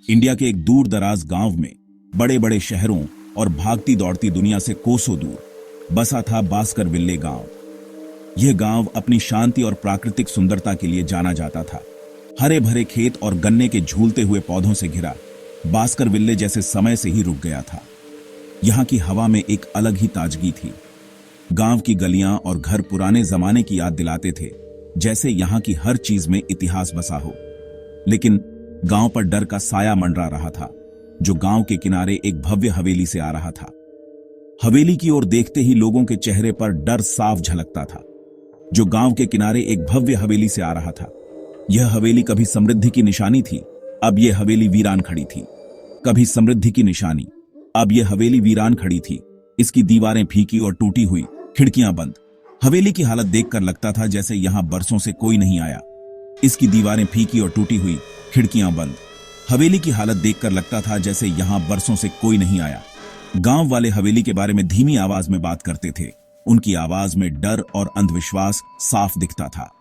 India के एक दूर दराज गांव में बड़े बड़े शहरों और भागती दौड़ती दुनिया से कोसों दूर बसा था बास्करविल्ले गांव। यह गांव अपनी शांति और प्राकृतिक सुंदरता के लिए जाना जाता था। हरे भरे खेत और गन्ने के झूलते हुए पौधों से घिरा बास्करविल्ले जैसे समय से ही रुक गया था। यहां की हवा में एक अलग ही ताजगी थी। गांव की गलियां और घर पुराने जमाने की याद दिलाते थे, जैसे यहां की हर चीज में इतिहास बसा हो। लेकिन गांव पर डर का साया मंडरा रहा था, जो गांव के किनारे एक भव्य हवेली से आ रहा था। हवेली की ओर देखते ही लोगों के चेहरे पर डर साफ झलकता था। जो गांव के किनारे एक भव्य हवेली से आ रहा था, यह हवेली कभी समृद्धि की निशानी थी, अब यह हवेली वीरान खड़ी थी। कभी समृद्धि की निशानी, अब यह हवेली वीरान खड़ी थी। इसकी दीवारें फीकी और टूटी हुई, खिड़कियां बंद। हवेली की हालत देखकर लगता था जैसे यहां बरसों से कोई नहीं आया। इसकी दीवारें फीकी और टूटी हुई, खिड़कियां बंद। हवेली की हालत देखकर लगता था जैसे यहां बरसों से कोई नहीं आया। गांव वाले हवेली के बारे में धीमी आवाज में बात करते थे। उनकी आवाज में डर और अंधविश्वास साफ दिखता था।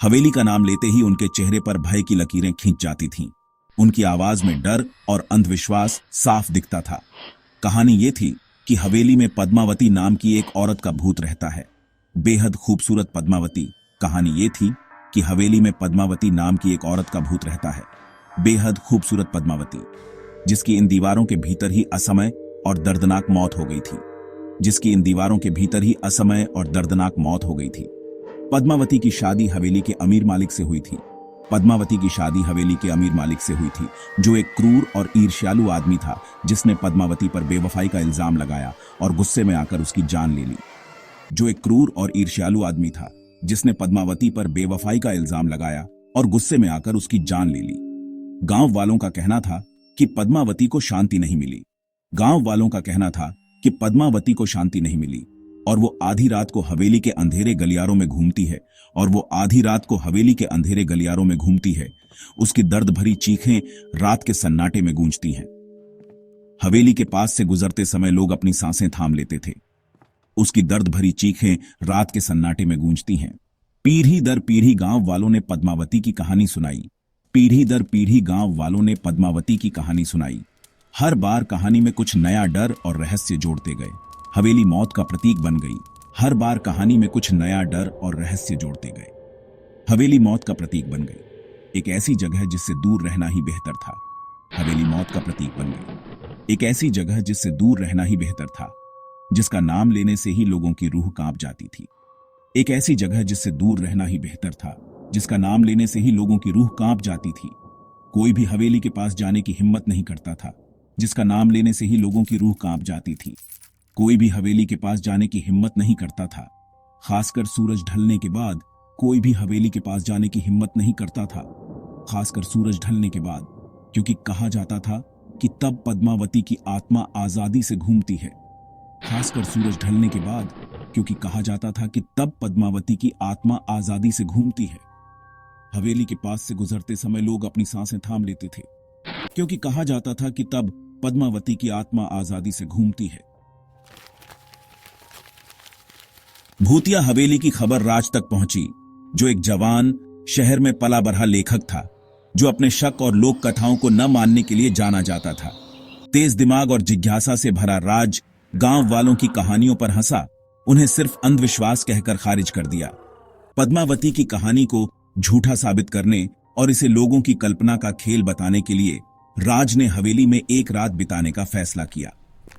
हवेली का नाम लेते ही उनके चेहरे पर भय की लकीरें खींच जाती थीं। उनकी आवाज में डर और अंधविश्वास साफ दिखता था। कहानी ये थी कि हवेली में पद्मावती नाम की एक औरत का भूत रहता है। बेहद खूबसूरत पद्मावती। कहानी ये थी कि हवेली में पद्मावती नाम की एक औरत का भूत रहता है। बेहद खूबसूरत पद्मावती, जिसकी इन दीवारों के भीतर ही असमय और दर्दनाक मौत हो गई थी। जिसकी इन दीवारों के भीतर ही असमय और दर्दनाक मौत हो गई थी। पद्मावती की शादी हवेली के अमीर मालिक से हुई थी। पद्मावती की शादी हवेली के अमीर मालिक से हुई थी, जो एक क्रूर और ईर्ष्यालु आदमी था, जिसने पद्मावती पर बेवफाई का इल्जाम लगाया और गुस्से में आकर उसकी जान ले ली। जो एक क्रूर और ईर्ष्यालु आदमी था, जिसने पद्मावती पर बेवफाई का इल्जाम लगाया और गुस्से में आकर उसकी जान ले ली। गांव वालों का कहना था कि पद्मावती को शांति नहीं मिली। गांव वालों का कहना था कि पद्मावती को शांति नहीं मिली और वो आधी रात को हवेली के अंधेरे गलियारों में घूमती है उसकी दर्द भरी चीखें रात के सन्नाटे में गूंजती हैं। हवेली के पास से गुजरते समय लोग अपनी सांसें थाम लेते थे। उसकी दर्द भरी चीखें रात के सन्नाटे में गूंजती हैं। पीढ़ी दर पीढ़ी गांव वालों ने पद्मावती की कहानी सुनाई। पीढ़ी दर पीढ़ी गांव वालों ने पद्मावती की कहानी सुनाई। हर बार कहानी में कुछ नया डर और रहस्य जोड़ते गए। हवेली मौत का प्रतीक बन गई। हर बार कहानी में कुछ नया डर और रहस्य जोड़ते गए। हवेली मौत का प्रतीक बन गई। एक ऐसी जगह जिससे दूर रहना ही बेहतर था। हवेली मौत का प्रतीक बन गई। एक ऐसी जगह जिससे दूर रहना ही बेहतर था, जिसका नाम लेने से ही लोगों की रूह कांप जाती थी। एक ऐसी जगह जिससे दूर रहना ही बेहतर था, जिसका नाम लेने से ही लोगों की रूह कांप जाती थी। कोई भी हवेली के पास जाने की हिम्मत नहीं करता था, जिसका नाम लेने से ही लोगों की रूह कांप जाती थी। कोई भी हवेली के पास जाने की हिम्मत नहीं करता था। खासकर सूरज ढलने के बाद कोई भी हवेली के पास जाने की हिम्मत नहीं करता था। खासकर सूरज ढलने के बाद, क्योंकि कहा जाता था कि तब पद्मावती की आत्मा आजादी से घूमती है। खासकर सूरज ढलने के बाद, क्योंकि कहा जाता था कि तब पद्मावती की आत्मा आजादी से घूमती है। हवेली के पास से गुजरते समय लोग अपनी सांसें थाम लेते थे, क्योंकि कहा जाता था कि तब पद्मावती की आत्मा आजादी से घूमती है। भूतिया हवेली की खबर राज तक पहुंची, जो एक जवान शहर में पला बढ़ा लेखक था, जो अपने शक और लोक कथाओं को न मानने के लिए जाना जाता था। तेज दिमाग और जिज्ञासा से भरा राज गांव वालों की कहानियों पर हंसा, उन्हें सिर्फ अंधविश्वास कहकर खारिज कर दिया। पद्मावती की कहानी को झूठा साबित करने और इसे लोगों की कल्पना का खेल बताने के लिए राज ने हवेली में एक रात बिताने का फैसला किया।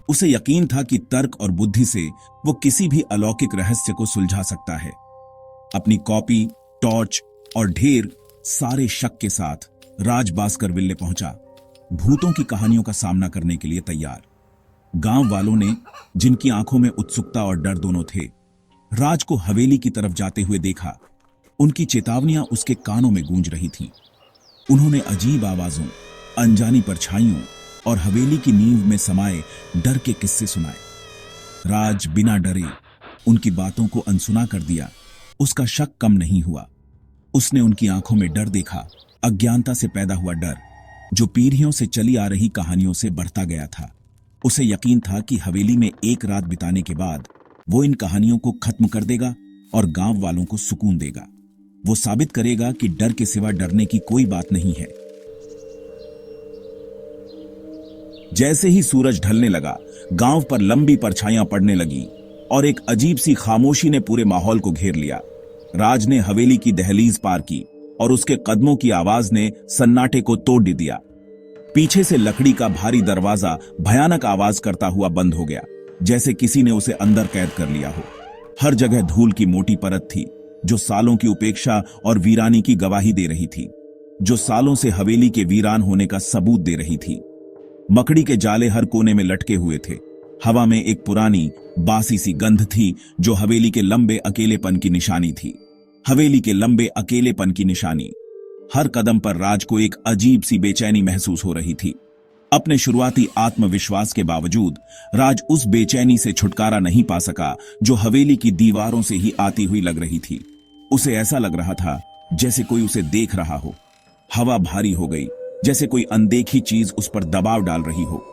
उसे यकीन था कि तर्क और बुद्धि से वो किसी भी अलौकिक रहस्य को सुलझा सकता है। अपनी कॉपी, टॉर्च और ढेर सारे शक के साथ राज बास्करविल्ले पहुंचा, भूतों की कहानियों का सामना करने के लिए तैयार। गांव वालों ने, जिनकी आंखों में उत्सुकता और डर दोनों थे, राज को हवेली की तरफ जाते हुए देखा। उनकी चेतावनियां उसके कानों में गूंज रही थीं। उन्होंने अजीब आवाजों, अनजानी परछाइयों और हवेली की नींव में समाये डर के किस्से सुनाए। राज बिना डरे उनकी बातों को अनसुना कर दिया। उसका शक कम नहीं हुआ। उसने उनकी आंखों में डर देखा, अज्ञानता से पैदा हुआ डर, जो पीढ़ियों से चली आ रही कहानियों से बढ़ता गया था। उसे यकीन था कि हवेली में एक रात बिताने के बाद वो इन कहानियों को खत्म कर देगा और गांव वालों को सुकून देगा। वो साबित करेगा कि डर के सिवा डरने की कोई बात नहीं है। जैसे ही सूरज ढलने लगा, गांव पर लंबी परछाइयां पड़ने लगी और एक अजीब सी खामोशी ने पूरे माहौल को घेर लिया। राज ने हवेली की दहलीज पार की और उसके कदमों की आवाज ने सन्नाटे को तोड़ दिया। पीछे से लकड़ी का भारी दरवाजा भयानक आवाज करता हुआ बंद हो गया, जैसे किसी ने उसे अंदर कैद कर लिया हो। हर जगह धूल की मोटी परत थी, जो सालों की उपेक्षा और वीरानी की गवाही दे रही थी, जो सालों से हवेली के वीरान होने का सबूत दे रही थी। मकड़ी के जाले हर कोने में लटके हुए थे। हवा में एक पुरानी बासी सी गंध थी, जो हवेली के लंबे अकेलेपन की निशानी थी। हवेली के लंबे अकेलेपन की निशानी। हर कदम पर राज को एक अजीब सी बेचैनी महसूस हो रही थी। अपने शुरुआती आत्मविश्वास के बावजूद राज उस बेचैनी से छुटकारा नहीं पा सका, जो हवेली की दीवारों से ही आती हुई लग रही थी। उसे ऐसा लग रहा था जैसे कोई उसे देख रहा हो। हवा भारी हो गई, जैसे कोई अनदेखी चीज उस पर दबाव डाल रही हो।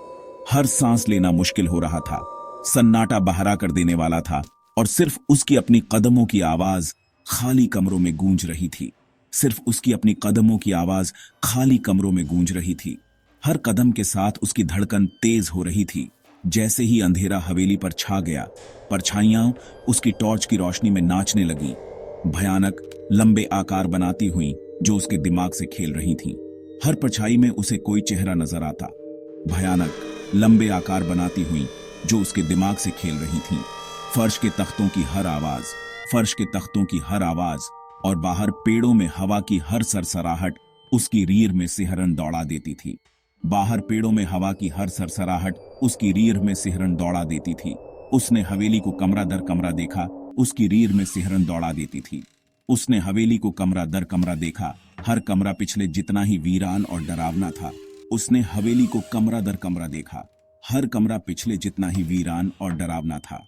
हर सांस लेना मुश्किल हो रहा था। सन्नाटा बहरा कर देने वाला था और सिर्फ उसकी अपनी कदमों की आवाज खाली कमरों में गूंज रही थी। सिर्फ उसकी अपनी कदमों की आवाज खाली कमरों में गूंज रही थी। हर कदम के साथ उसकी धड़कन तेज हो रही थी। जैसे ही अंधेरा हवेली पर छा गया, परछाइयां उसकी टॉर्च की रोशनी में नाचने लगी, भयानक लंबे आकार बनाती हुई, जो उसके दिमाग से खेल रही थीं। हर परछाई में उसे कोई चेहरा नजर आता, भयानक लंबे आकार बनाती हुई, जो उसके दिमाग से खेल रही थीं। फर्श के तख्तों की हर आवाज, फर्श के तख्तों की हर आवाज और बाहर पेड़ों में हवा की हर सरसराहट उसकी रीढ़ में सिहरन दौड़ा देती थी। बाहर पेड़ों में हवा की हर सरसराहट उसकी रीढ़ में सिहरन दौड़ा देती थी। उसने हवेली को कमरा दर कमरा देखा, उसकी रीढ़ में सिहरन दौड़ा देती थी। उसने हवेली को कमरा दर कमरा देखा, हर कमरा पिछले जितना ही वीरान और डरावना था। उसने हवेली को कमरा दर कमरा देखा, हर कमरा पिछले जितना ही वीरान और डरावना था।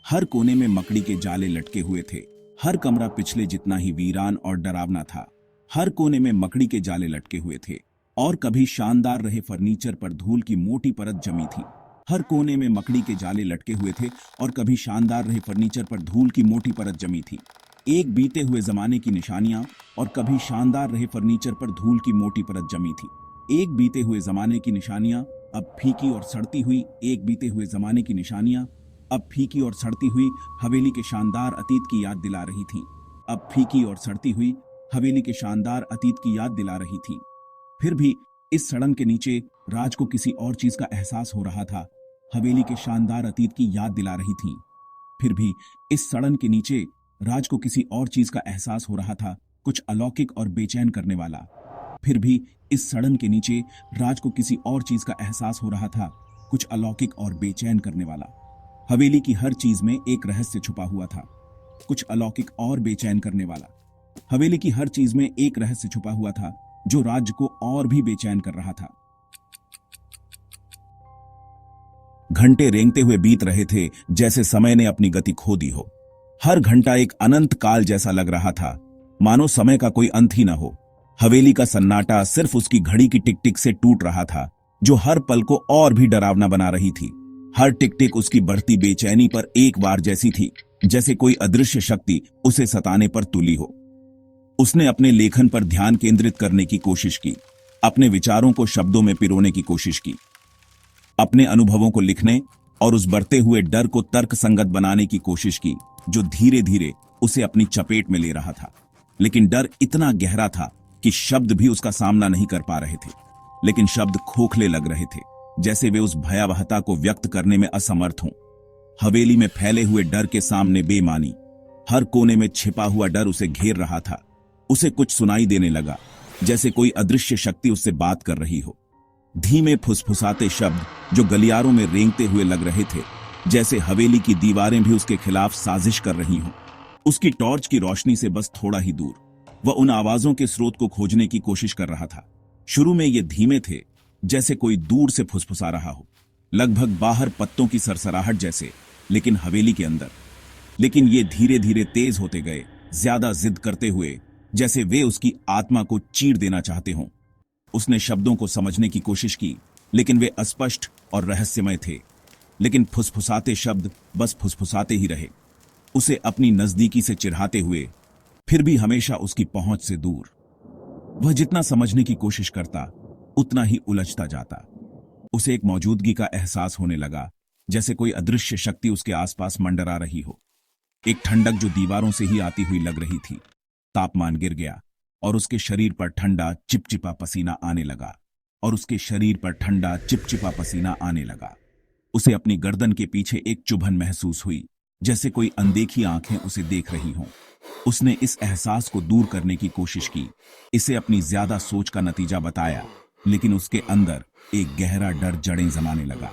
हर कोने में मकड़ी के जाले लटके हुए थे, हर कमरा पिछले जितना ही वीरान और डरावना था। हर कोने में मकड़ी के जाले लटके हुए थे और कभी शानदार रहे फर्नीचर पर धूल की मोटी परत जमी थी। हर कोने में मकड़ी के जाले लटके हुए थे और कभी शानदार रहे फर्नीचर पर धूल की मोटी परत जमी थी। एक बीते हुए जमाने की निशानियां और कभी शानदार रहे फर्नीचर पर धूल की मोटी परत जमी थी। एक बीते हुए जमाने की निशानियां अब फीकी और सड़ती हुई, एक बीते हुए जमाने की निशानियां अब फीकी और सड़ती हुई हवेली के शानदार अतीत की याद दिला रही थी। अब फीकी और सड़ती हुई हवेली के शानदार अतीत की याद दिला रही थी। फिर भी इस सड़न के नीचे राज को किसी और चीज का एहसास हो रहा था। हवेली के शानदार अतीत की याद दिला रही थी। फिर भी इस सड़न के नीचे राज को किसी और चीज का एहसास हो रहा था, कुछ अलौकिक और बेचैन करने वाला। फिर भी इस सड़न के नीचे राज को किसी और चीज का एहसास हो रहा था, कुछ अलौकिक और बेचैन करने वाला। हवेली की हर चीज में एक रहस्य छुपा हुआ था, कुछ अलौकिक और बेचैन करने वाला। हवेली की हर चीज में एक रहस्य छुपा हुआ था, जो राज को और भी बेचैन कर रहा था। घंटे रेंगते हुए बीत रहे थे, जैसे समय ने अपनी गति खो दी हो। हर घंटा एक अनंत काल जैसा लग रहा था, मानो समय का कोई अंत ही न हो। हवेली का सन्नाटा सिर्फ उसकी घड़ी की टिक टिक से टूट रहा था, जो हर पल को और भी डरावना बना रही थी। हर टिक टिक उसकी बढ़ती बेचैनी पर एक बार जैसी थी, जैसे कोई अदृश्य शक्ति उसे सताने पर तुली हो। उसने अपने लेखन पर ध्यान केंद्रित करने की कोशिश की, अपने विचारों को शब्दों में पिरोने की कोशिश की, अपने अनुभवों को लिखने और उस बढ़ते हुए डर को तर्क संगत बनाने की कोशिश की, जो धीरे धीरे उसे अपनी चपेट में ले रहा था। लेकिन डर इतना गहरा था कि शब्द भी उसका सामना नहीं कर पा रहे थे। लेकिन शब्द खोखले लग रहे थे, जैसे वे उस भयावहता को व्यक्त करने में असमर्थ हों। हवेली में फैले हुए डर के सामने बेमानी, हर कोने में छिपा हुआ डर उसे घेर रहा था। उसे कुछ सुनाई देने लगा, जैसे कोई अदृश्य शक्ति उससे बात कर रही हो। धीमे फुसफुसाते शब्द जो गलियारों में रेंगते हुए लग रहे थे, जैसे हवेली की दीवारें भी उसके खिलाफ साजिश कर रही हों। उसकी टॉर्च की रोशनी से बस थोड़ा ही दूर वह उन आवाजों के स्रोत को खोजने की कोशिश कर रहा था। शुरू में ये धीमे थे, जैसे कोई दूर से फुसफुसा रहा हो, लगभग बाहर पत्तों की सरसराहट जैसे, लेकिन हवेली के अंदर। लेकिन ये धीरे धीरे तेज होते गए, ज्यादा जिद करते हुए, जैसे वे उसकी आत्मा को चीर देना चाहते हों। उसने शब्दों को समझने की कोशिश की, लेकिन वे अस्पष्ट और रहस्यमय थे। लेकिन फुसफुसाते शब्द बस फुसफुसाते ही रहे, उसे अपनी नजदीकी से चिढ़ाते हुए, फिर भी हमेशा उसकी पहुंच से दूर। वह जितना समझने की कोशिश करता, उतना ही उलझता जाता। उसे एक मौजूदगी का एहसास होने लगा, जैसे कोई अदृश्य शक्ति उसके आसपास मंडरा रही हो। एक ठंडक जो दीवारों से ही आती हुई लग रही थी। तापमान गिर गया और उसके शरीर पर ठंडा चिपचिपा पसीना आने लगा उसे अपनी गर्दन के पीछे एक चुभन महसूस हुई, जैसे कोई अनदेखी आंखें उसे देख रही हों। उसने इस एहसास को दूर करने की कोशिश की, इसे अपनी ज्यादा सोच का नतीजा बताया, लेकिन उसके अंदर एक गहरा डर जड़ें जमाने लगा,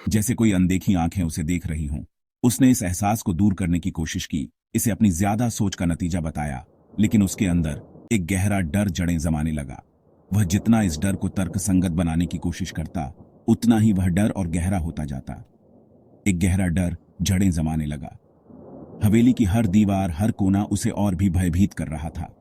जैसे कोई अनदेखी आंखें उसे देख रही हों। उसने इस एहसास को दूर करने की कोशिश की, इसे अपनी ज्यादा सोच का नतीजा बताया, लेकिन उसके अंदर एक गहरा डर जड़ें जमाने लगा। वह जितना इस डर को तर्कसंगत बनाने की कोशिश करता, उतना ही वह डर और गहरा होता जाता। एक गहरा डर जड़ें जमाने लगा। हवेली की हर दीवार, हर कोना उसे और भी भयभीत कर रहा था।